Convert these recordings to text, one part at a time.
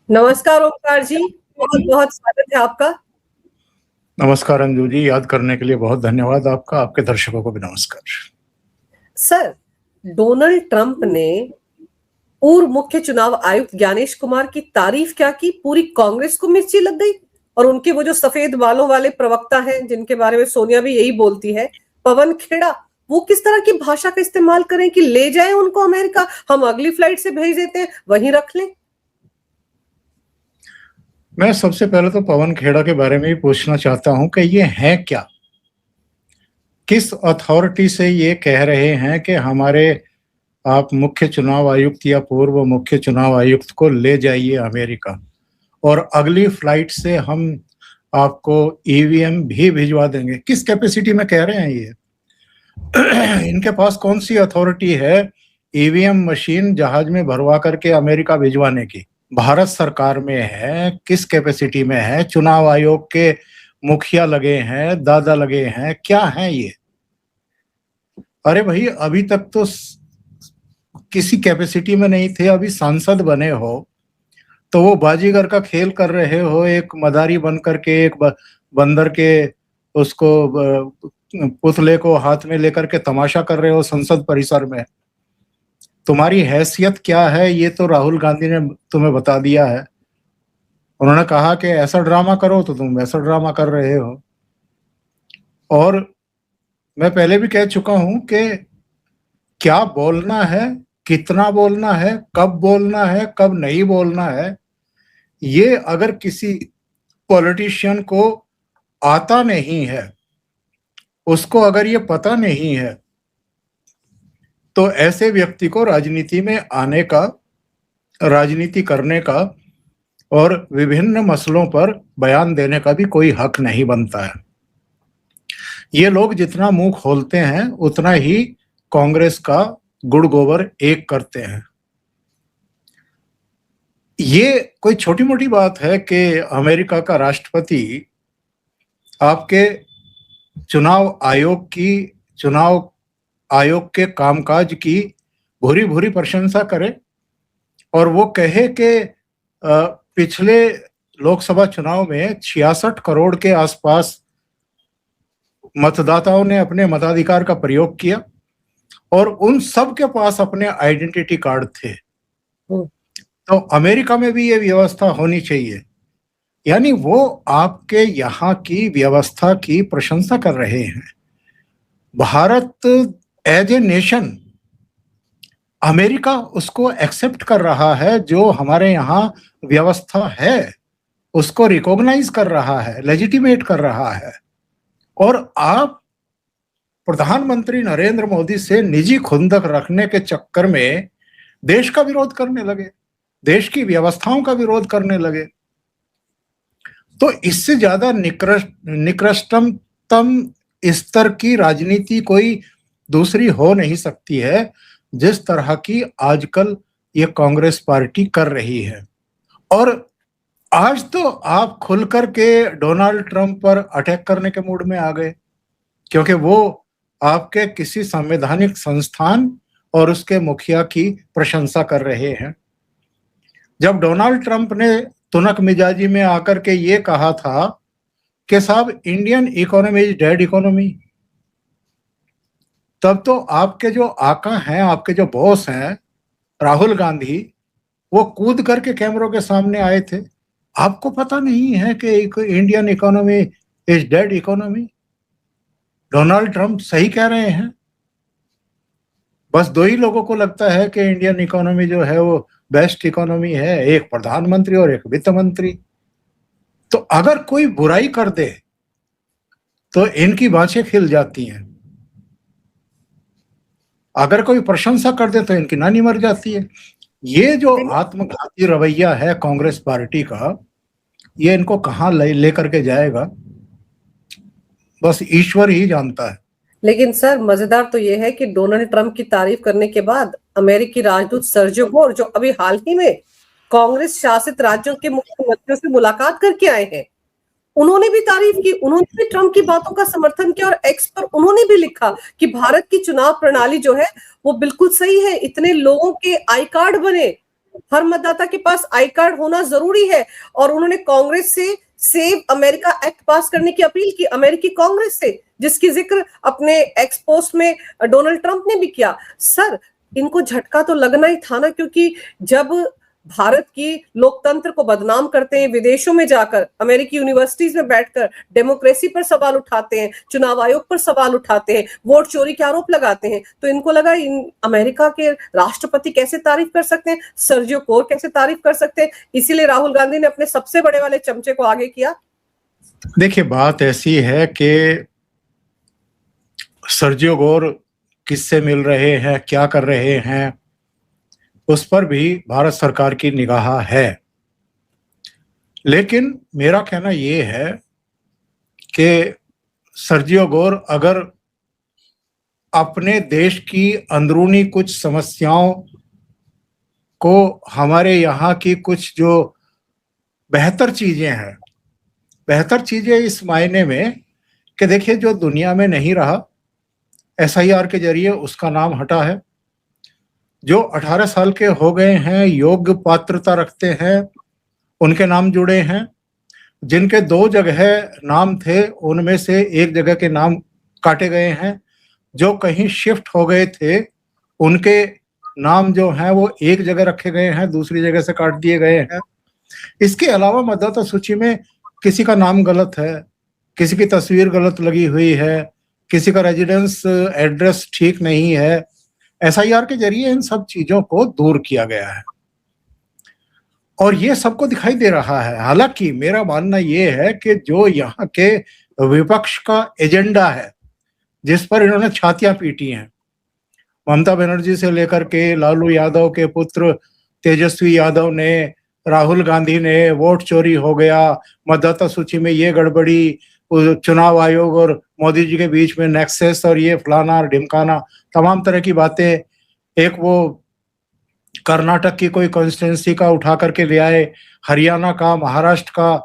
नमस्कार ओमकार जी, बहुत बहुत स्वागत है आपका। नमस्कार अंजू जी, याद करने के लिए बहुत धन्यवाद आपका। आपके दर्शकों को भी नमस्कार। सर, डोनाल्ड ट्रंप ने पूर्व मुख्य चुनाव आयुक्त ज्ञानेश कुमार की तारीफ क्या की, पूरी कांग्रेस को मिर्ची लग गई। और उनके वो जो सफेद बालों वाले प्रवक्ता हैं, जिनके बारे में सोनिया भी यही बोलती है, पवन खेड़ा, वो किस तरह की भाषा का इस्तेमाल करें कि ले जाए उनको अमेरिका, हम अगली फ्लाइट से भेज देते हैं, वहीं रख लें। मैं सबसे पहले तो पवन खेड़ा के बारे में ही पूछना चाहता हूं कि ये है क्या, किस अथॉरिटी से ये कह रहे हैं कि हमारे आप मुख्य चुनाव आयुक्त या पूर्व मुख्य चुनाव आयुक्त को ले जाइए अमेरिका और अगली फ्लाइट से हम आपको ईवीएम भी भिजवा देंगे। किस कैपेसिटी में कह रहे हैं ये? इनके पास कौन सी अथॉरिटी है ईवीएम मशीन जहाज में भरवा करके अमेरिका भिजवाने की? भारत सरकार में है, किस कैपेसिटी में है? चुनाव आयोग के मुखिया लगे हैं, दादा लगे हैं, क्या है ये? अरे भाई, अभी तक तो किसी कैपेसिटी में नहीं थे, अभी सांसद बने हो तो वो बाजीगर का खेल कर रहे हो, एक मदारी बन करके एक बंदर के उसको पुतले को हाथ में लेकर के तमाशा कर रहे हो संसद परिसर में। तुम्हारी हैसियत क्या है ये तो राहुल गांधी ने तुम्हें बता दिया है। उन्होंने कहा कि ऐसा ड्रामा करो तो तुम वैसा ड्रामा कर रहे हो। और मैं पहले भी कह चुका हूं कि क्या बोलना है, कितना बोलना है, कब बोलना है, कब नहीं बोलना है, ये अगर किसी पॉलिटिशियन को आता नहीं है, उसको अगर ये पता नहीं है, तो ऐसे व्यक्ति को राजनीति में आने का, राजनीति करने का और विभिन्न मसलों पर बयान देने का भी कोई हक नहीं बनता है। ये लोग जितना मुंह खोलते हैं उतना ही कांग्रेस का गुड़ गोबर एक करते हैं। ये कोई छोटी मोटी बात है कि अमेरिका का राष्ट्रपति आपके चुनाव आयोग के कामकाज की भूरी भूरी प्रशंसा करे और वो कहे कि पिछले लोकसभा चुनाव में 66 करोड़ के आसपास मतदाताओं ने अपने मताधिकार का प्रयोग किया और उन सब के पास अपने आइडेंटिटी कार्ड थे। तो अमेरिका में भी ये व्यवस्था होनी चाहिए। यानी वो आपके यहाँ की व्यवस्था की प्रशंसा कर रहे हैं। Bharat as a nation, America उसको एक्सेप्ट कर रहा है, जो हमारे यहाँ व्यवस्था है उसको रिकॉग्नाइज कर रहा है, लेजिटिमेट कर रहा है। और आप प्रधानमंत्री नरेंद्र मोदी से निजी खुंदक रखने के चक्कर में देश का विरोध करने लगे, देश की व्यवस्थाओं का विरोध करने लगे। तो इससे ज्यादा निकृष्टतम स्तर की राजनीति कोई दूसरी हो नहीं सकती है, जिस तरह की आजकल ये कांग्रेस पार्टी कर रही है। और आज तो आप खुलकर के डोनाल्ड ट्रंप पर अटैक करने के मूड में आ गए, क्योंकि वो आपके किसी संवैधानिक संस्थान और उसके मुखिया की प्रशंसा कर रहे हैं। जब डोनाल्ड ट्रंप ने तुनक मिजाजी में आकर के ये कहा था कि साहब Indian economy is dead economy, तब तो आपके जो आका हैं, आपके जो बॉस हैं राहुल गांधी, वो कूद करके कैमरों के सामने आए थे। आपको पता नहीं है कि Indian economy is dead economy? Donald Trump सही कह रहे हैं। बस दो ही लोगों को लगता है कि इंडियन इकोनॉमी जो है वो बेस्ट इकोनॉमी है, एक प्रधानमंत्री और एक वित्त मंत्री। तो अगर कोई बुराई कर दे तो इनकी बाँछें खिल जाती हैं, अगर कोई प्रशंसा कर दे तो इनकी नानी मर जाती है। ये जो आत्मघाती रवैया है कांग्रेस पार्टी का, ये इनको कहाँ ले करके जाएगा, बस ईश्वर ही जानता है। लेकिन सर, मजेदार तो ये है कि डोनाल्ड ट्रंप की तारीफ करने के बाद अमेरिकी राजदूत सर्जियो मोर, जो अभी हाल ही में कांग्रेस शासित राज्यों के मुख्यमंत्रियों से मुलाकात करके आए हैं, उन्होंने भी तारीफ की, उन्होंने भी ट्रंप की बातों का समर्थन किया और एक्स पर उन्होंने भी लिखा कि भारत की चुनाव प्रणाली जो है वो बिल्कुल सही है, इतने लोगों के आई कार्ड बने, हर मतदाता के पास आई कार्ड होना जरूरी है। और उन्होंने कांग्रेस से सेव अमेरिका एक्ट पास करने की अपील की, अमेरिकी कांग्रेस से, जिसकी जिक्र अपने एक्स पोस्ट में डोनाल्ड ट्रंप ने भी किया। सर, इनको झटका तो लगना ही था ना, क्योंकि जब भारत की लोकतंत्र को बदनाम करते हैं, विदेशों में जाकर अमेरिकी यूनिवर्सिटीज में बैठकर डेमोक्रेसी पर सवाल उठाते हैं, चुनाव आयोग पर सवाल उठाते हैं, वोट चोरी के आरोप लगाते हैं, तो इनको लगा इन अमेरिका के राष्ट्रपति कैसे तारीफ कर सकते हैं, सर्जियो कोर कैसे तारीफ कर सकते हैं। इसीलिए राहुल गांधी ने अपने सबसे बड़े वाले चमचे को आगे किया। देखिए, बात ऐसी है कि सर्जियो गोर किससे मिल रहे हैं, क्या कर रहे हैं, उस पर भी भारत सरकार की निगाह है। लेकिन मेरा कहना ये है कि सर्जियो गोर अगर अपने देश की अंदरूनी कुछ समस्याओं को, हमारे यहाँ की कुछ जो बेहतर चीजें हैं, बेहतर चीजें इस मायने में कि देखिए, जो दुनिया में नहीं रहा, एसआईआर के जरिए उसका नाम हटा है। जो 18 साल के हो गए हैं, योग्य पात्रता रखते हैं, उनके नाम जुड़े हैं। जिनके 2 जगह नाम थे, उनमें से एक जगह के नाम काटे गए हैं। जो कहीं शिफ्ट हो गए थे, उनके नाम जो हैं वो एक जगह रखे गए हैं, दूसरी जगह से काट दिए गए हैं। इसके अलावा मतदाता सूची में किसी का नाम गलत है, किसी की तस्वीर गलत लगी हुई है, किसी का रेजिडेंस एड्रेस ठीक नहीं है। एसआईआर के जरिए इन सब चीजों को दूर किया गया है और ये सबको दिखाई दे रहा है। हालांकि मेरा मानना ये है कि जो यहाँ के विपक्ष का एजेंडा है, जिस पर इन्होंने छातियां पीटी हैं, ममता बनर्जी से लेकर के लालू यादव के पुत्र तेजस्वी यादव ने, राहुल गांधी ने, वोट चोरी हो गया, मतदाता सूची में ये गड़बड़ी, चुनाव आयोग और मोदी जी के बीच में नेक्सस और ये फलाना और ढिमकाना, तमाम तरह की बातें। एक वो कर्नाटक की कोई कॉन्स्टिट्यूंसी का उठा करके ले आए, हरियाणा का, महाराष्ट्र का,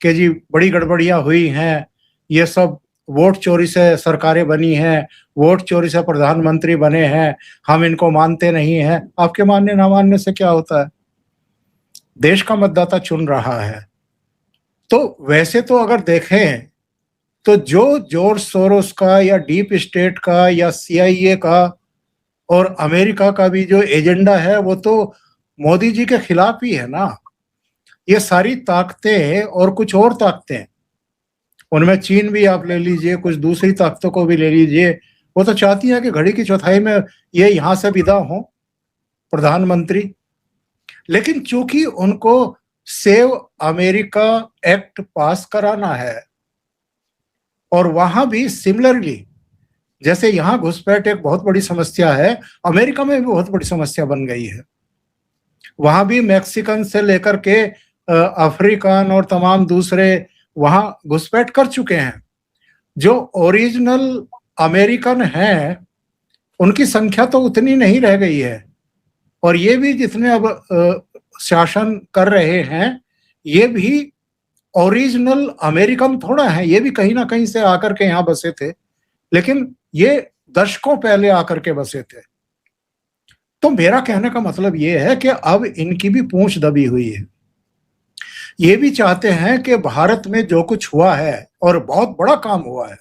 कि जी बड़ी गड़बड़ियां हुई हैं, ये सब वोट चोरी से सरकारें बनी हैं, वोट चोरी से प्रधानमंत्री बने हैं, हम इनको मानते नहीं हैं। आपके मानने ना मानने से क्या होता है? देश का मतदाता चुन रहा है। तो वैसे तो अगर देखें तो जो जॉर्ज सोरोस का या डीप स्टेट का या सीआईए का और अमेरिका का भी जो एजेंडा है, वो तो मोदी जी के खिलाफ ही है ना। ये सारी ताकतें और कुछ और ताकतें, उनमें चीन भी आप ले लीजिए, कुछ दूसरी ताकतों को भी ले लीजिए, वो तो चाहती है कि घड़ी की चौथाई में ये यहाँ से विदा हो प्रधानमंत्री। लेकिन चूंकि उनको सेव अमेरिका एक्ट पास कराना है और वहां भी सिमिलरली, जैसे यहाँ घुसपैठ एक बहुत बड़ी समस्या है, अमेरिका में भी बहुत बड़ी समस्या बन गई है। वहां भी मैक्सिकन से लेकर के अफ्रीकन और तमाम दूसरे वहां घुसपैठ कर चुके हैं। जो ओरिजिनल अमेरिकन हैं उनकी संख्या तो उतनी नहीं रह गई है, और ये भी जितने अब शासन कर रहे हैं, ये भी ओरिजिनल अमेरिकन थोड़ा है, ये भी कहीं ना कहीं से आकर के यहाँ बसे थे, लेकिन ये दशकों पहले आकर के बसे थे। तो मेरा कहने का मतलब ये है कि अब इनकी भी पूंछ दबी हुई है। ये भी चाहते हैं कि भारत में जो कुछ हुआ है, और बहुत बड़ा काम हुआ है,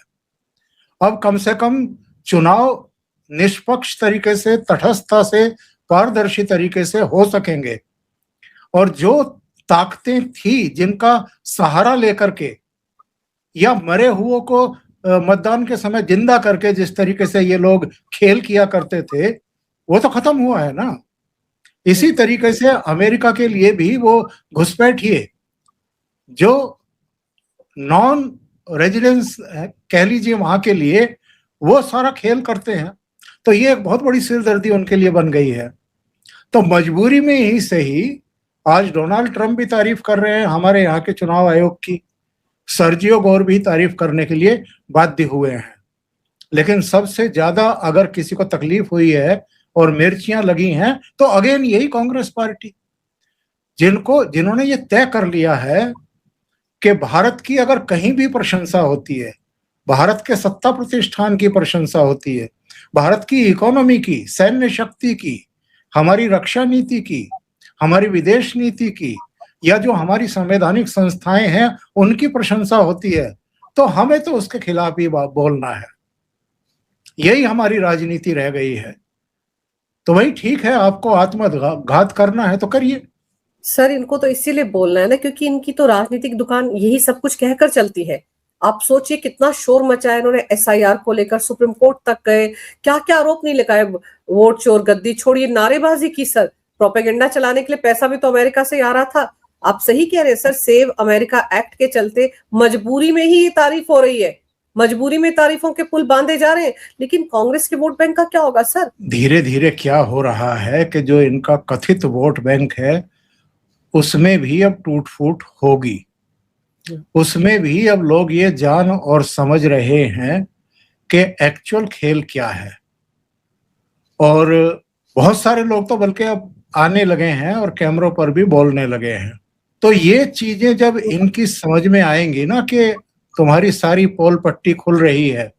अब कम से कम चुनाव निष्पक्ष तरीके से, तटस्थता से, पारदर्शी तरीके से हो सकेंगे। और जो ताकतें थी जिनका सहारा लेकर के या मरे हुओं को मतदान के समय जिंदा करके जिस तरीके से ये लोग खेल किया करते थे, वो तो खत्म हुआ है ना। इसी तरीके से अमेरिका के लिए भी वो घुसपैठिए जो नॉन रेजिडेंस कह लीजिए वहां के लिए, वो सारा खेल करते हैं। तो ये एक बहुत बड़ी सिरदर्दी उनके लिए बन गई है। तो मजबूरी में ही सही आज डोनाल्ड ट्रंप भी तारीफ कर रहे हैं हमारे यहाँ के चुनाव आयोग की, सर्जियो गोर भी तारीफ करने के लिए बाध्य हुए हैं। लेकिन सबसे ज्यादा अगर किसी को तकलीफ हुई है और मिर्चियां लगी हैं तो अगेन यही कांग्रेस पार्टी, जिन्होंने ये तय कर लिया है कि भारत की अगर कहीं भी प्रशंसा होती है, भारत के सत्ता प्रतिष्ठान की प्रशंसा होती है, भारत की इकोनॉमी की, सैन्य शक्ति की, हमारी रक्षा नीति की, हमारी विदेश नीति की या जो हमारी संवैधानिक संस्थाएं हैं उनकी प्रशंसा होती है, तो हमें तो उसके खिलाफ ही बोलना है। यही हमारी राजनीति रह गई है। तो भाई ठीक है, आपको आत्मघात करना है तो करिए। सर इनको तो इसीलिए बोलना है ना क्योंकि इनकी तो राजनीतिक दुकान यही सब कुछ कहकर चलती है। आप सोचिए कितना शोर मचाया इन्होंने एसआईआर को लेकर, सुप्रीम कोर्ट तक गए, क्या क्या आरोप नहीं लगाए, वोट चोर, गद्दी छोड़िए, नारेबाजी की सर। प्रोपेगेंडा चलाने के लिए पैसा भी तो अमेरिका से आ रहा था। आप सही कह रहे हैं सर, सेव अमेरिका एक्ट के चलते मजबूरी में ही ये तारीफ हो रही है, मजबूरी में तारीफों के पुल बांधे जा रहे हैं। लेकिन कांग्रेस के वोट बैंक का क्या होगा सर? धीरे धीरे क्या हो रहा है कि जो इनका कथित वोट बैंक है उसमें भी अब टूट फूट होगी। उसमें भी अब लोग ये जान और समझ रहे हैं कि एक्चुअल खेल क्या है। और बहुत सारे लोग तो बल्कि अब आने लगे हैं और कैमरों पर भी बोलने लगे हैं। तो ये चीजें जब इनकी समझ में आएंगी ना कि तुम्हारी सारी पोल पट्टी खुल रही है,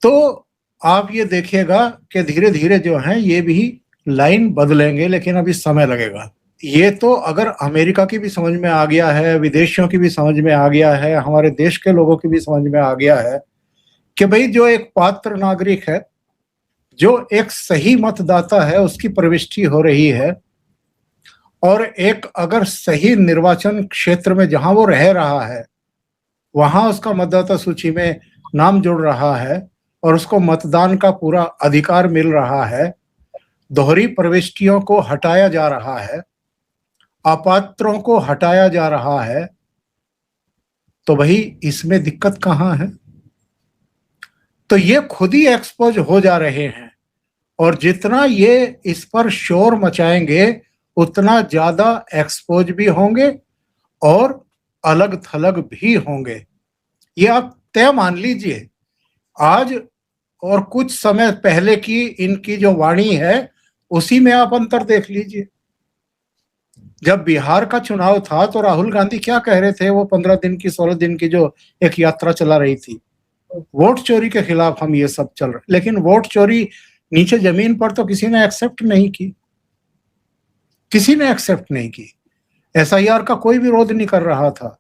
तो आप ये देखिएगा कि धीरे धीरे जो है ये भी लाइन बदलेंगे, लेकिन अभी समय लगेगा। ये तो अगर अमेरिका की भी समझ में आ गया है, विदेशियों की भी समझ में आ गया है, हमारे देश के लोगों की भी समझ में आ गया है कि भाई जो एक पात्र नागरिक है, जो एक सही मतदाता है, उसकी प्रविष्टि हो रही है, और एक अगर सही निर्वाचन क्षेत्र में जहां वो रह रहा है वहां उसका मतदाता सूची में नाम जुड़ रहा है और उसको मतदान का पूरा अधिकार मिल रहा है, दोहरी प्रविष्टियों को हटाया जा रहा है, अपात्रों को हटाया जा रहा है, तो भाई इसमें दिक्कत कहां है? तो ये खुद ही एक्सपोज हो जा रहे हैं, और जितना ये इस पर शोर मचाएंगे उतना ज्यादा एक्सपोज भी होंगे और अलग थलग भी होंगे। ये आप तय मान लीजिए। आज और कुछ समय पहले की इनकी जो वाणी है उसी में आप अंतर देख लीजिए। जब बिहार का चुनाव था तो राहुल गांधी क्या कह रहे थे? वो 15 दिन की 16 दिन की जो एक यात्रा चला रही थी, वोट चोरी के खिलाफ हम ये सब चल रहे, लेकिन वोट चोरी नीचे जमीन पर तो किसी ने एक्सेप्ट नहीं की, किसी ने एक्सेप्ट नहीं की। एसआईआर का कोई विरोध नहीं कर रहा था।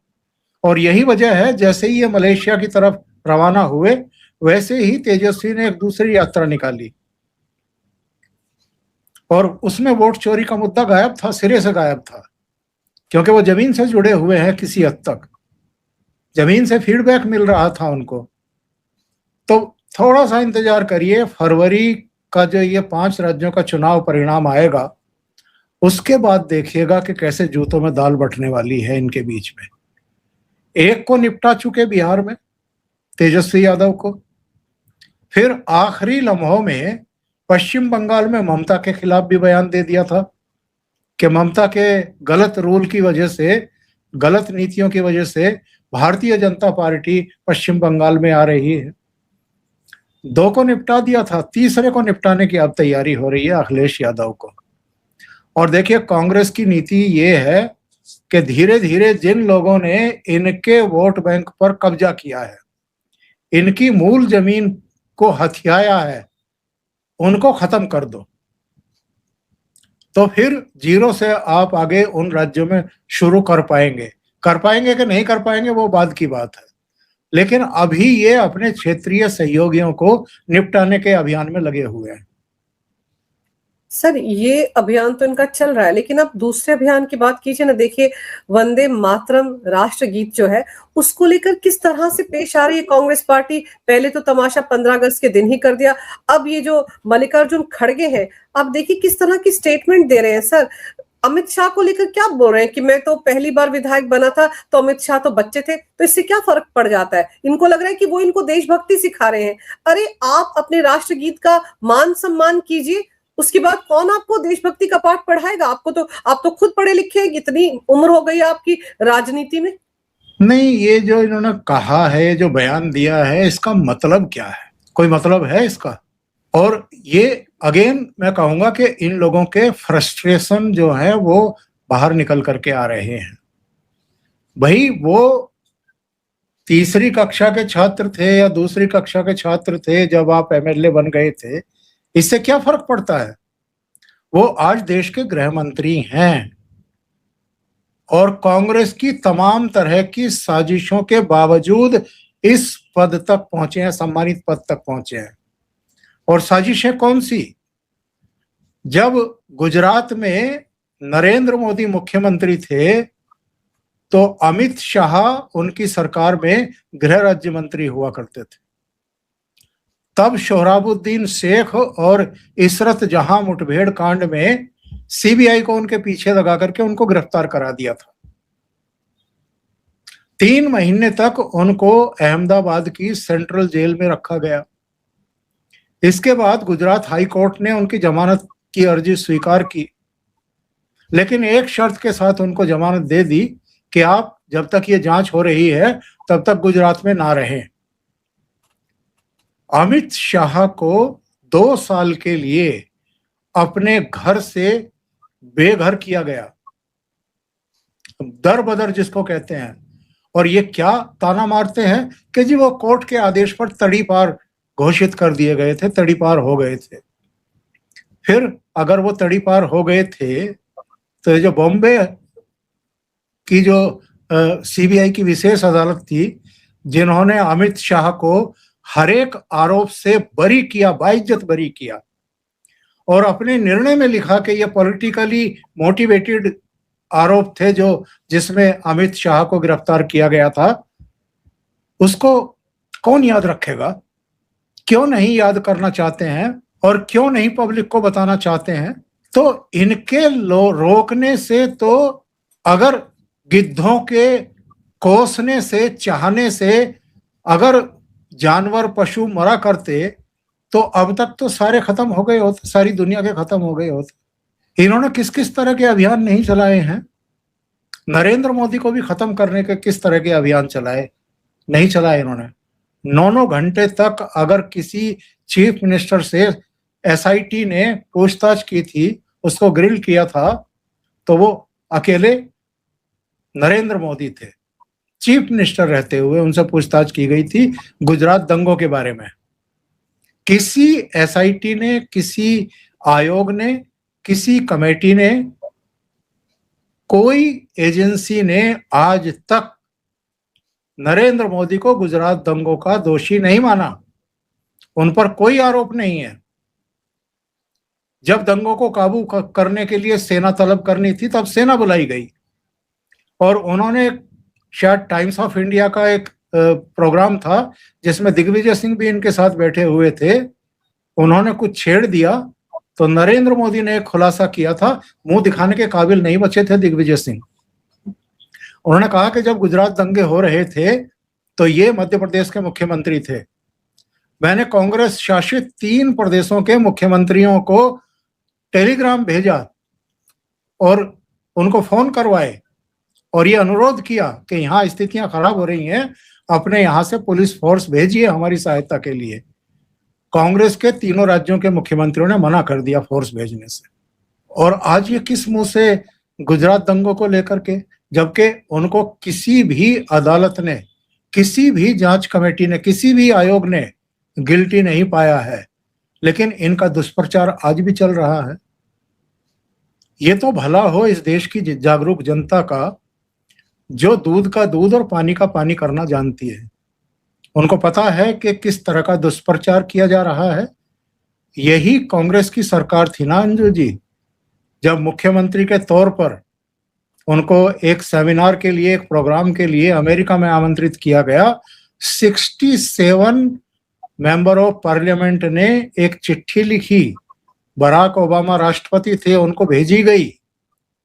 और यही वजह है, जैसे ही ये मलेशिया की तरफ रवाना हुए वैसे ही तेजस्वी ने एक दूसरी यात्रा निकाली और उसमें वोट चोरी का मुद्दा गायब था, सिरे से गायब था, क्योंकि वो जमीन से जुड़े हुए हैं, किसी हद तक जमीन से फीडबैक मिल रहा था उनको। तो थोड़ा सा इंतजार करिए, फरवरी का जो ये 5 राज्यों का चुनाव परिणाम आएगा उसके बाद देखिएगा कि कैसे जूतों में दाल बंटने वाली है इनके बीच में। एक को निपटा चुके बिहार में, तेजस्वी यादव को, फिर आखिरी लम्हों में पश्चिम बंगाल में ममता के खिलाफ भी बयान दे दिया था कि ममता के गलत रूल की वजह से, गलत नीतियों की वजह से भारतीय जनता पार्टी पश्चिम बंगाल में आ रही है। 2 को निपटा दिया था, तीसरे को निपटाने की अब तैयारी हो रही है अखिलेश यादव को। और देखिए कांग्रेस की नीति ये है कि धीरे धीरे जिन लोगों ने इनके वोट बैंक पर कब्जा किया है, इनकी मूल जमीन को हथियाया है, उनको खत्म कर दो, तो फिर जीरो से आप आगे उन राज्यों में शुरू कर पाएंगे कि नहीं कर पाएंगे वो बाद की बात है। लेकिन अभी ये अपने क्षेत्रीय सहयोगियों को निपटाने के अभियान में लगे हुए हैं। सर ये अभियान तो इनका चल रहा है, लेकिन अब दूसरे अभियान की बात कीजिए ना। देखिए वंदे मातरम राष्ट्रगीत जो है उसको लेकर किस तरह से पेश आ रही है कांग्रेस पार्टी। पहले तो तमाशा 15 अगस्त के दिन ही कर दिया, अब ये जो मल्लिकार्जुन खड़गे हैं, अब देखिए किस तरह की स्टेटमेंट दे रहे हैं। सर अमित शाह को लेकर क्या बोल रहे हैं कि मैं तो पहली बार विधायक बना था तो अमित शाह तो बच्चे थे, तो इससे क्या फर्क पड़ जाता है। इनको लग रहा है कि वो इनको देशभक्ति सिखा रहे हैं। अरे आप अपने राष्ट्रगीत का मान सम्मान कीजिए, उसके बाद कौन आपको देशभक्ति का पाठ पढ़ाएगा? आप तो खुद पढ़े लिखे हैं, इतनी उम्र हो गई है आपकी राजनीति में। नहीं, ये जो इन्होंने कहा है, जो बयान दिया है, इसका मतलब क्या है? कोई मतलब है इसका? और ये अगेन मैं कहूंगा कि इन लोगों के फ्रस्ट्रेशन जो है वो बाहर निकल करके आ रहे हैं। भाई वो तीसरी कक्षा के छात्र थे या दूसरी कक्षा के छात्र थे जब आप एमएलए बन गए थे, इससे क्या फर्क पड़ता है? वो आज देश के गृह मंत्री हैं और कांग्रेस की तमाम तरह की साजिशों के बावजूद इस पद तक पहुंचे हैं, सम्मानित पद तक पहुंचे हैं। और साजिशें कौन सी? जब गुजरात में नरेंद्र मोदी मुख्यमंत्री थे तो अमित शाह उनकी सरकार में गृह राज्य मंत्री हुआ करते थे। तब सोहराबुद्दीन शेख और इशरत जहां मुठभेड़ कांड में सीबीआई को उनके पीछे लगा करके उनको गिरफ्तार करा दिया था। 3 महीने तक उनको अहमदाबाद की सेंट्रल जेल में रखा गया। इसके बाद गुजरात हाई कोर्ट ने उनकी जमानत की अर्जी स्वीकार की, लेकिन एक शर्त के साथ उनको जमानत दे दी कि आप जब तक ये जांच हो रही है तब तक गुजरात में ना रहें। अमित शाह को 2 साल के लिए अपने घर से बेघर किया गया, दर बदर जिसको कहते हैं। और ये क्या ताना मारते हैं कि जी वो कोर्ट के आदेश पर तड़ीपार घोषित कर दिए गए थे, तड़ीपार हो गए थे। फिर अगर वो तड़ीपार हो गए थे तो जो बॉम्बे की जो सीबीआई की विशेष अदालत थी, जिन्होंने अमित शाह को हर एक आरोप से बरी किया, बाइज्जत बरी किया, और अपने निर्णय में लिखा कि ये पॉलिटिकली मोटिवेटेड आरोप थे जो जिसमें अमित शाह को गिरफ्तार किया गया था, उसको कौन याद रखेगा? क्यों नहीं याद करना चाहते हैं और क्यों नहीं पब्लिक को बताना चाहते हैं? तो इनके रोकने से, तो अगर गिद्धों के कोसने से, चाहने से अगर जानवर पशु मरा करते तो अब तक तो सारे खत्म हो गए होते, सारी दुनिया के खत्म हो गए होते। इन्होंने किस किस तरह के अभियान नहीं चलाए हैं? नरेंद्र मोदी को भी खत्म करने के किस तरह के अभियान चलाए? नहीं चलाए इन्होंने। 9 घंटे तक अगर किसी चीफ मिनिस्टर से एसआईटी ने पूछताछ की थी, उसको ग्रिल किया था, तो वो अकेले नरेंद्र मोदी थे। चीफ मिनिस्टर रहते हुए उनसे पूछताछ की गई थी गुजरात दंगों के बारे में। किसी एसआईटी ने, किसी आयोग ने, किसी कमेटी ने, कोई एजेंसी ने आज तक नरेंद्र मोदी को गुजरात दंगों का दोषी नहीं माना। उन पर कोई आरोप नहीं है। जब दंगों को काबू करने के लिए सेना तलब करनी थी तब सेना बुलाई गई, और उन्होंने शायद टाइम्स ऑफ इंडिया का एक प्रोग्राम था जिसमें दिग्विजय सिंह भी इनके साथ बैठे हुए थे। उन्होंने कुछ छेड़ दिया तो नरेंद्र मोदी ने एक खुलासा किया था, मुंह दिखाने के काबिल नहीं बचे थे दिग्विजय सिंह। उन्होंने कहा कि जब गुजरात दंगे हो रहे थे तो ये मध्य प्रदेश के मुख्यमंत्री थे। मैंने कांग्रेस शासित 3 प्रदेशों के मुख्यमंत्रियों को टेलीग्राम भेजा और उनको फोन करवाए और ये अनुरोध किया कि यहाँ स्थितियां खराब हो रही हैं, अपने यहाँ से पुलिस फोर्स भेजिए हमारी सहायता के लिए। कांग्रेस के 3 राज्यों के मुख्यमंत्रियों ने मना कर दिया फोर्स भेजने से। और आज ये किस मुंह से गुजरात दंगों को लेकर के, जबकि उनको किसी भी अदालत ने, किसी भी जांच कमेटी ने, किसी भी आयोग ने गिल्टी नहीं पाया है, लेकिन इनका दुष्प्रचार आज भी चल रहा है। ये तो भला हो इस देश की जागरूक जनता का, जो दूध का दूध और पानी का पानी करना जानती है। उनको पता है कि किस तरह का दुष्प्रचार किया जा रहा है। यही कांग्रेस की सरकार थी ना अंजू जी, जब मुख्यमंत्री के तौर पर उनको एक सेमिनार के लिए, एक प्रोग्राम के लिए अमेरिका में आमंत्रित किया गया। 67 मेंबर ऑफ पार्लियामेंट ने एक चिट्ठी लिखी, बराक ओबामा राष्ट्रपति थे, उनको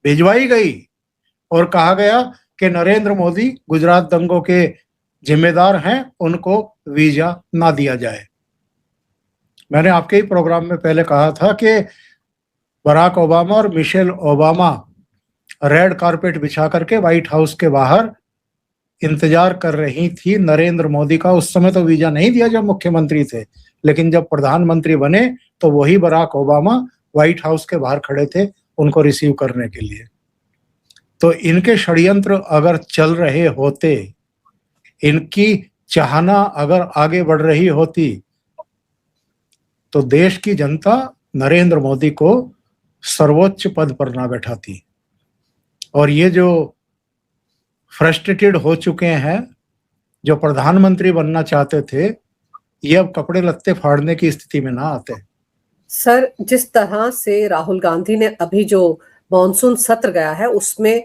भिजवाई गई और कहा गया कि नरेंद्र मोदी गुजरात दंगों के जिम्मेदार हैं, उनको वीजा ना दिया जाए। मैंने आपके ही प्रोग्राम में पहले कहा था कि बराक ओबामा और मिशेल ओबामा रेड कारपेट बिछा करके व्हाइट हाउस के बाहर इंतजार कर रही थी नरेंद्र मोदी का। उस समय तो वीजा नहीं दिया जब मुख्यमंत्री थे, लेकिन जब प्रधानमंत्री बने तो वही बराक ओबामा व्हाइट हाउस के बाहर खड़े थे उनको रिसीव करने के लिए। तो इनके षड्यंत्र अगर चल रहे होते, इनकी चाहना अगर आगे बढ़ रही होती, तो देश की जनता नरेंद्र मोदी को सर्वोच्च पद पर ना बैठाती। और ये जो फ्रस्ट्रेटेड हो चुके हैं, जो प्रधानमंत्री बनना चाहते थे, ये अब कपड़े लत्ते फाड़ने की स्थिति में ना आते। सर, जिस तरह से राहुल गांधी ने अभी जो मॉनसून सत्र गया है उसमें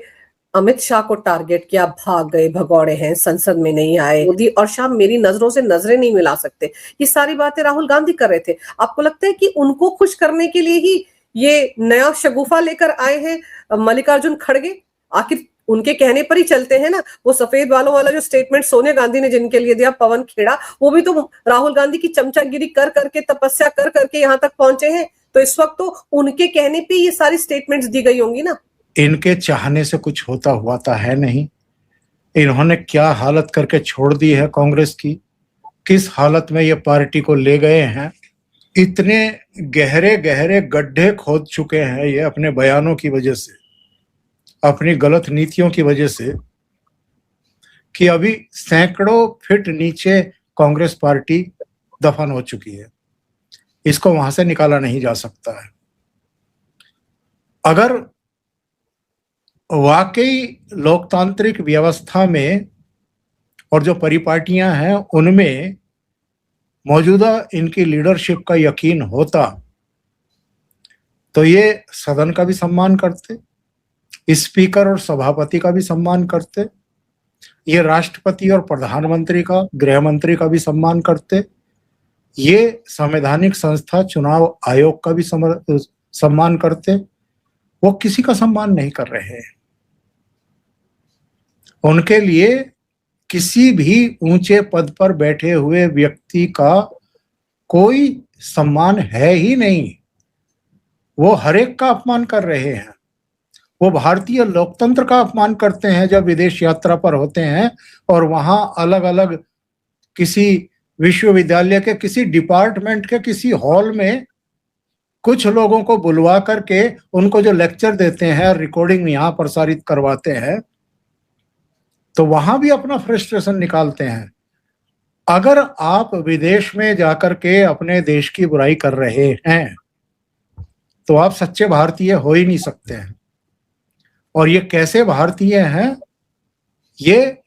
अमित शाह को टारगेट किया, भाग गए, भगौड़े हैं, संसद में नहीं आए, मोदी और शाह मेरी नजरों से नजरें नहीं मिला सकते, ये सारी बातें राहुल गांधी कर रहे थे। आपको लगता है कि उनको खुश करने के लिए ही ये नया शगुफा लेकर आए हैं मल्लिकार्जुन खड़गे? आखिर उनके कहने पर ही चलते हैं ना। वो सफेद बालों वाला जो स्टेटमेंट सोनिया गांधी ने जिनके लिए दिया, पवन खेड़ा, वो भी तो राहुल गांधी की चमचागिरी कर करके, तपस्या कर करके यहाँ तक पहुंचे हैं। तो इस वक्त तो उनके कहने पे ये सारी स्टेटमेंट्स दी गई होंगी ना। इनके चाहने से कुछ होता हुआ तो है नहीं। इन्होंने क्या हालत करके छोड़ दी है कांग्रेस की, किस हालत में ये पार्टी को ले गए हैं। इतने गहरे गहरे गड्ढे खोद चुके हैं ये अपने बयानों की वजह से, अपनी गलत नीतियों की वजह से, कि अभी सैकड़ों फीट नीचे कांग्रेस पार्टी दफन हो चुकी है। इसको वहां से निकाला नहीं जा सकता है। अगर वाकई लोकतांत्रिक व्यवस्था में और जो परिपाटियां हैं उनमें मौजूदा इनकी लीडरशिप का यकीन होता तो ये सदन का भी सम्मान करते, स्पीकर और सभापति का भी सम्मान करते, ये राष्ट्रपति और प्रधानमंत्री का, गृह मंत्री का भी सम्मान करते, ये संवैधानिक संस्था चुनाव आयोग का भी सम्मान करते। वो किसी का सम्मान नहीं कर रहे हैं। उनके लिए किसी भी ऊंचे पद पर बैठे हुए व्यक्ति का कोई सम्मान है ही नहीं। वो हर एक का अपमान कर रहे हैं। वो भारतीय लोकतंत्र का अपमान करते हैं जब विदेश यात्रा पर होते हैं और वहां अलग अलग किसी विश्वविद्यालय के किसी डिपार्टमेंट के किसी हॉल में कुछ लोगों को बुलवा करके उनको जो लेक्चर देते हैं, रिकॉर्डिंग यहाँ प्रसारित करवाते हैं, तो वहां भी अपना फ्रस्ट्रेशन निकालते हैं। अगर आप विदेश में जाकर के अपने देश की बुराई कर रहे हैं तो आप सच्चे भारतीय हो ही नहीं सकते हैं। और ये कैसे भारतीय हैं, ये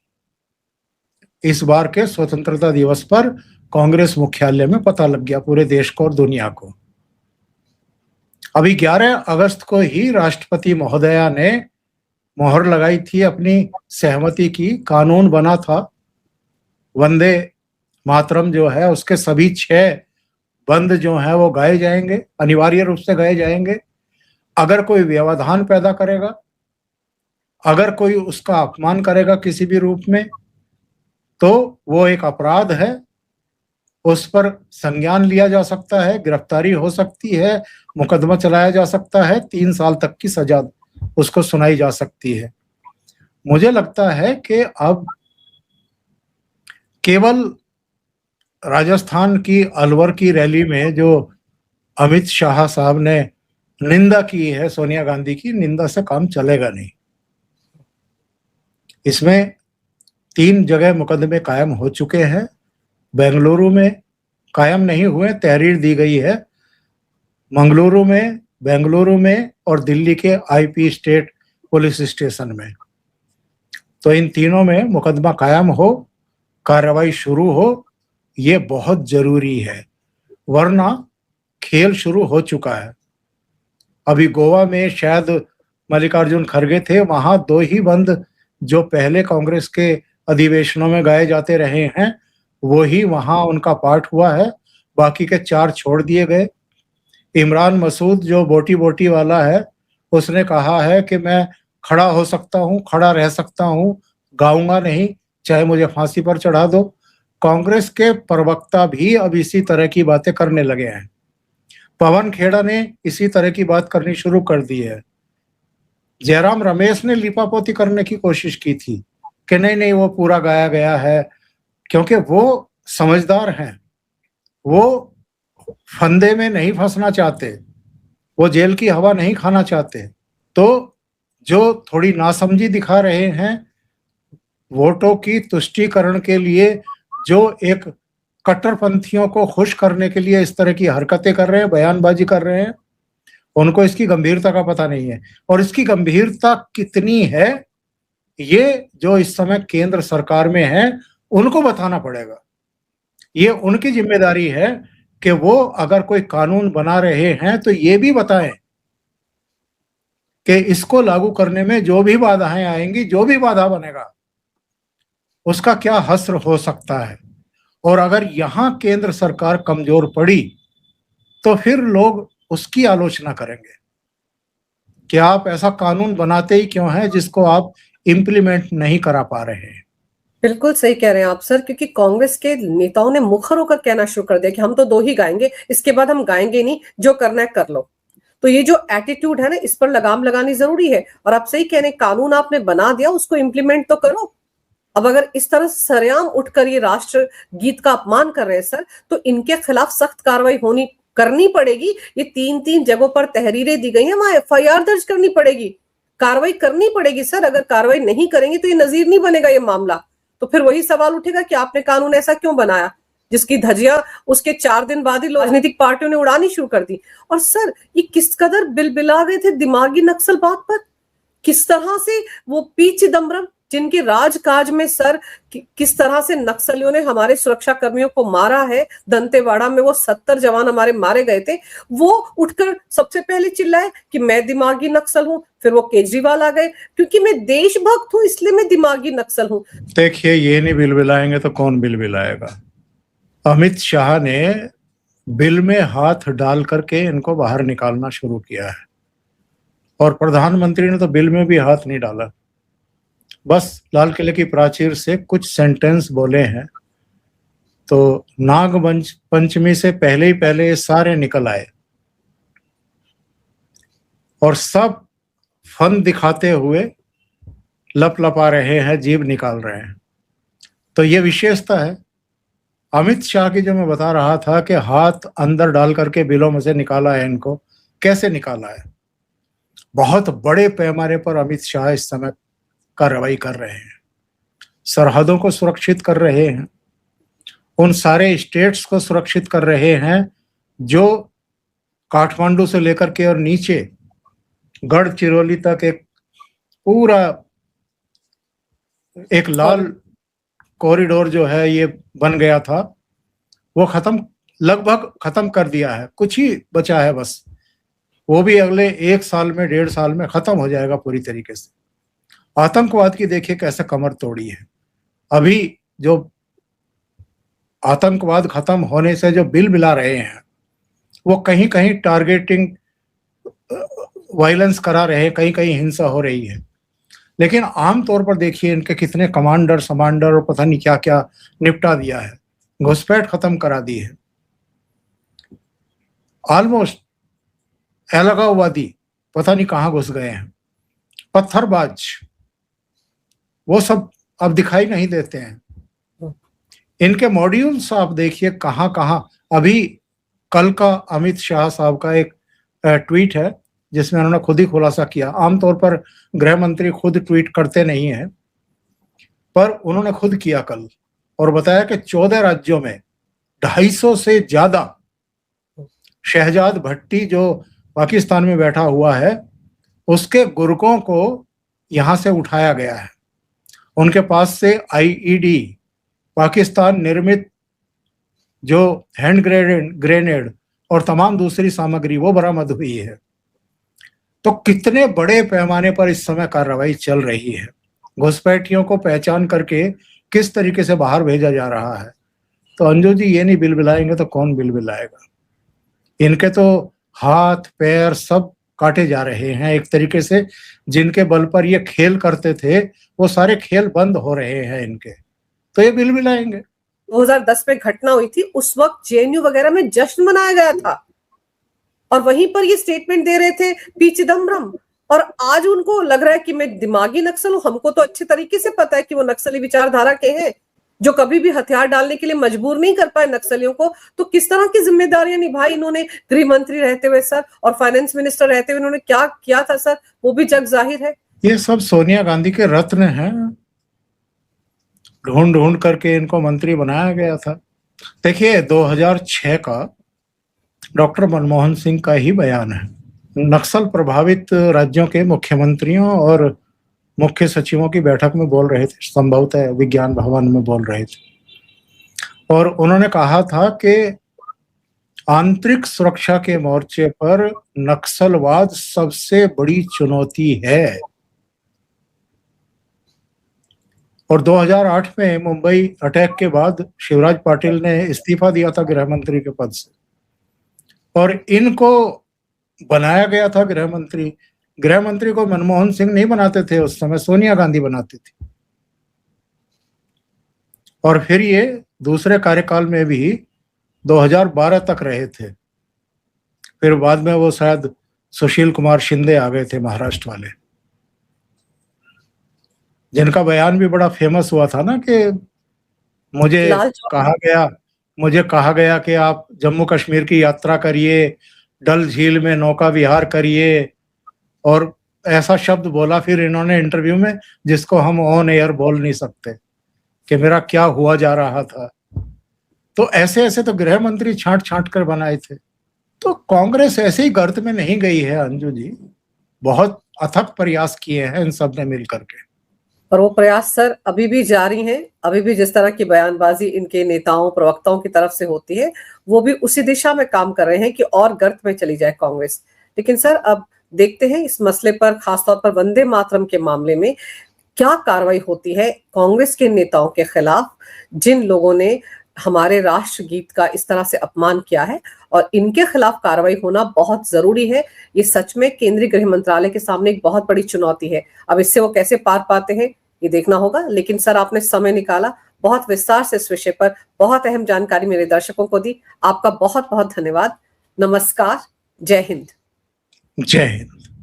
इस बार के स्वतंत्रता दिवस पर कांग्रेस मुख्यालय में पता लग गया पूरे देश को और दुनिया को। अभी 11 अगस्त को ही राष्ट्रपति महोदया ने मोहर लगाई थी अपनी सहमति की, कानून बना था। वंदे मातरम जो है उसके सभी 6 बंद जो है वो गाए जाएंगे, अनिवार्य रूप से गाए जाएंगे। अगर कोई व्यवधान पैदा करेगा, अगर कोई उसका अपमान करेगा किसी भी रूप में, तो वो एक अपराध है, उस पर संज्ञान लिया जा सकता है, गिरफ्तारी हो सकती है, मुकदमा चलाया जा सकता है, 3 साल तक की सजा उसको सुनाई जा सकती है। मुझे लगता है कि अब केवल राजस्थान की अलवर की रैली में जो अमित शाह साहब ने निंदा की है सोनिया गांधी की, निंदा से काम चलेगा नहीं। इसमें 3 जगह मुकदमे कायम हो चुके हैं। बेंगलुरु में कायम नहीं हुए, तहरीर दी गई है। मंगलुरु में, बेंगलुरु में और दिल्ली के आईपी स्टेट पुलिस स्टेशन में। तो इन तीनों में मुकदमा कायम हो, कार्रवाई शुरू हो, ये बहुत जरूरी है, वरना खेल शुरू हो चुका है। अभी गोवा में शायद मल्लिकार्जुन खड़गे थे, वहां 2 ही बंद जो पहले कांग्रेस के अधिवेशनों में गाए जाते रहे हैं वो ही वहां उनका पाठ हुआ है, बाकी के 4 छोड़ दिए गए। इमरान मसूद जो बोटी बोटी वाला है, उसने कहा है कि मैं खड़ा हो सकता हूं, खड़ा रह सकता हूं, गाऊंगा नहीं, चाहे मुझे फांसी पर चढ़ा दो। कांग्रेस के प्रवक्ता भी अब इसी तरह की बातें करने लगे हैं। पवन खेड़ा ने इसी तरह की बात करनी शुरू कर दी है। जयराम रमेश ने लिपापोती करने की कोशिश की थी कि नहीं नहीं वो पूरा गाया गया है, क्योंकि वो समझदार हैं, वो फंदे में नहीं फंसना चाहते, वो जेल की हवा नहीं खाना चाहते। तो जो थोड़ी नासमझी दिखा रहे हैं, वोटों की तुष्टीकरण के लिए, जो एक कट्टरपंथियों को खुश करने के लिए इस तरह की हरकतें कर रहे हैं, बयानबाजी कर रहे हैं, उनको इसकी गंभीरता का पता नहीं है। और इसकी गंभीरता कितनी है ये जो इस समय केंद्र सरकार में है उनको बताना पड़ेगा। ये उनकी जिम्मेदारी है कि वो अगर कोई कानून बना रहे हैं तो ये भी बताएं कि इसको लागू करने में जो भी बाधाएं आएंगी, जो भी बाधा बनेगा, उसका क्या हश्र हो सकता है। और अगर यहां केंद्र सरकार कमजोर पड़ी तो फिर लोग उसकी आलोचना करेंगे कि आप ऐसा कानून बनाते ही क्यों हैं जिसको आप इम्प्लीमेंट नहीं करा पा रहे हैं। बिल्कुल सही कह रहे हैं आप सर, क्योंकि कांग्रेस के नेताओं ने मुखर होकर कहना शुरू कर दिया कि हम तो 2 ही गाएंगे, इसके बाद हम गाएंगे नहीं, जो करना है कर लो। तो ये जो एटीट्यूड है ना, इस पर लगाम लगानी जरूरी है। और आप सही कह रहे हैं, कानून आपने बना दिया, उसको इम्प्लीमेंट तो करो। अब अगर इस तरह सरेआम उठकर ये राष्ट्र गीत का अपमान कर रहे हैं सर, तो इनके खिलाफ सख्त कार्रवाई करनी पड़ेगी। ये 3 जगहों पर तहरीरें दी गई हैं, वहां एफआईआर दर्ज करनी पड़ेगी, कार्रवाई करनी पड़ेगी सर। अगर कार्रवाई नहीं करेंगे तो ये नजीर नहीं बनेगा ये मामला। तो फिर वही सवाल उठेगा कि आपने कानून ऐसा क्यों बनाया जिसकी धज्जियां उसके 4 दिन बाद ही राजनीतिक पार्टियों ने उड़ानी शुरू कर दी। और सर, ये किस कदर बिलबिला रहे थे दिमागी नक्सलवाद पर, किस तरह से वो पी चिदम्बरम जिनके राजकाज में सर किस तरह से नक्सलियों ने हमारे सुरक्षा कर्मियों को मारा है। दंतेवाड़ा में वो 70 जवान हमारे मारे गए थे, वो उठकर सबसे पहले चिल्लाए कि मैं दिमागी नक्सल हूं। फिर वो केजरीवाल आ गए, क्योंकि मैं देशभक्त हूं इसलिए मैं दिमागी नक्सल हूं। देखिए, ये नहीं बिलबिलाएंगे तो कौन बिलबिलाएगा। अमित शाह ने बिल में हाथ डाल करके इनको बाहर निकालना शुरू किया है, और प्रधानमंत्री ने तो बिल में भी हाथ नहीं डाला, बस लाल किले की प्राचीर से कुछ सेंटेंस बोले हैं। तो नाग पंचमी से पहले ही पहले ये सारे निकल आए और सब फन दिखाते हुए लपलपा रहे हैं, जीभ निकाल रहे हैं। तो ये विशेषता है अमित शाह की, जो मैं बता रहा था कि हाथ अंदर डाल करके बिलों में से निकाला है। इनको कैसे निकाला है? बहुत बड़े पैमाने पर अमित शाह इस समय कार्रवाई कर रहे हैं, सरहदों को सुरक्षित कर रहे हैं, उन सारे स्टेट्स को सुरक्षित कर रहे हैं जो काठमांडू से लेकर के और नीचे गढ़चिरौली तक एक पूरा एक लाल कॉरिडोर जो है ये बन गया था, वो लगभग खत्म कर दिया है। कुछ ही बचा है बस, वो भी अगले 1 साल में 1.5 साल में खत्म हो जाएगा पूरी तरीके से। आतंकवाद की देखिए कैसे कमर तोड़ी है। अभी जो आतंकवाद खत्म होने से जो बिल बिला रहे हैं, वो कहीं कहीं टारगेटिंग वायलेंस करा रहे हैं, कहीं कहीं हिंसा हो रही है। लेकिन आमतौर पर देखिए इनके कितने कमांडर समांडर और पता नहीं क्या क्या निपटा दिया है, घुसपैठ खत्म करा दी है। ऑलमोस्ट अलगाववादी पता नहीं कहाँ घुस गए हैं, पत्थरबाज वो सब अब दिखाई नहीं देते हैं। इनके मॉड्यूल्स आप देखिए कहाँ कहाँ। अभी कल का अमित शाह साहब का एक ट्वीट है जिसमें उन्होंने खुद ही खुलासा किया। आमतौर पर गृह मंत्री खुद ट्वीट करते नहीं हैं, पर उन्होंने खुद किया कल और बताया कि 14 राज्यों में 250 से ज्यादा शहजाद भट्टी जो पाकिस्तान में बैठा हुआ है उसके गुर्गों को यहां से उठाया गया है। उनके पास से आईईडी, पाकिस्तान निर्मित जो हैंड ग्रेनेड और तमाम दूसरी सामग्री वो बरामद हुई है। तो कितने बड़े पैमाने पर इस समय कार्रवाई चल रही है। घुसपैठियों को पहचान करके किस तरीके से बाहर भेजा जा रहा है। तो अंजू जी, ये नहीं बिलबिलाएंगे तो कौन बिलबिलाएगा। इनके तो हाथ पैर सब काटे जा रहे हैं एक तरीके से। जिनके बल पर ये खेल करते थे वो सारे खेल बंद हो रहे हैं इनके, तो ये बिलबिलाएंगे। 2010 में घटना हुई थी, उस वक्त जेएनयू वगैरह में जश्न मनाया गया था और वहीं पर ये स्टेटमेंट दे रहे थे पी चिदम्बरम। और आज उनको लग रहा है कि मैं दिमागी नक्सल हूं। हमको तो अच्छे तरीके से पता है कि वो नक्सली विचारधारा के हैं, जो कभी भी हथियार डालने के लिए मजबूर नहीं कर पाए नक्सलियों को। तो किस तरह की जिम्मेदारियां निभाई इन्होंने गृह मंत्री रहते हुए सर, और फाइनेंस मिनिस्टर रहते हुए इन्होंने क्या किया था सर, वो भी जग जाहिर है। ये सब सोनिया गांधी के रत्न हैं, ढूंढ ढूंढ करके इनको मंत्री बनाया गया था। देखिए 2006 का डॉक्टर मनमोहन सिंह का ही बयान है, नक्सल प्रभावित राज्यों के मुख्यमंत्रियों और मुख्य सचिवों की बैठक में बोल रहे थे, संभवतः विज्ञान भवन में बोल रहे थे, और उन्होंने कहा था कि आंतरिक सुरक्षा के मोर्चे पर नक्सलवाद सबसे बड़ी चुनौती है। और 2008 में मुंबई अटैक के बाद शिवराज पाटिल ने इस्तीफा दिया था गृह मंत्री के पद से, और इनको बनाया गया था गृह मंत्री। गृह मंत्री को मनमोहन सिंह नहीं बनाते थे, उस समय सोनिया गांधी बनाती थी। और फिर ये दूसरे कार्यकाल में भी 2012 तक रहे थे। फिर बाद में वो शायद सुशील कुमार शिंदे आ गए थे, महाराष्ट्र वाले, जिनका बयान भी बड़ा फेमस हुआ था ना कि मुझे कहा गया कि आप जम्मू कश्मीर की यात्रा करिए, डल झील में नौका विहार करिए, और ऐसा शब्द बोला फिर इन्होंने इंटरव्यू में जिसको हम ऑन एयर बोल नहीं सकते, कि मेरा क्या हुआ जा रहा था। तो ऐसे ऐसे तो गृह मंत्री छांट छांट कर बनाए थे। तो कांग्रेस ऐसे ही गर्त में नहीं गई है अंजू जी, बहुत अथक प्रयास किए हैं इन सब ने मिल करके, और वो प्रयास सर अभी भी जारी हैं। अभी भी जिस तरह की बयानबाजी इनके नेताओं प्रवक्ताओं की तरफ से होती है, वो भी उसी दिशा में काम कर रहे हैं कि और गर्त में चली जाए कांग्रेस। लेकिन सर अब देखते हैं इस मसले पर, खासतौर पर वंदे मातरम के मामले में क्या कार्रवाई होती है कांग्रेस के नेताओं के खिलाफ, जिन लोगों ने हमारे राष्ट्रगीत का इस तरह से अपमान किया है, और इनके खिलाफ कार्रवाई होना बहुत जरूरी है। ये सच में केंद्रीय गृह मंत्रालय के सामने एक बहुत बड़ी चुनौती है। अब इससे वो कैसे पार पाते हैं ये देखना होगा। लेकिन सर आपने समय निकाला, बहुत विस्तार से इस विषय पर बहुत अहम जानकारी मेरे दर्शकों को दी। आपका बहुत बहुत धन्यवाद। नमस्कार। जय हिंद। जय हिंद।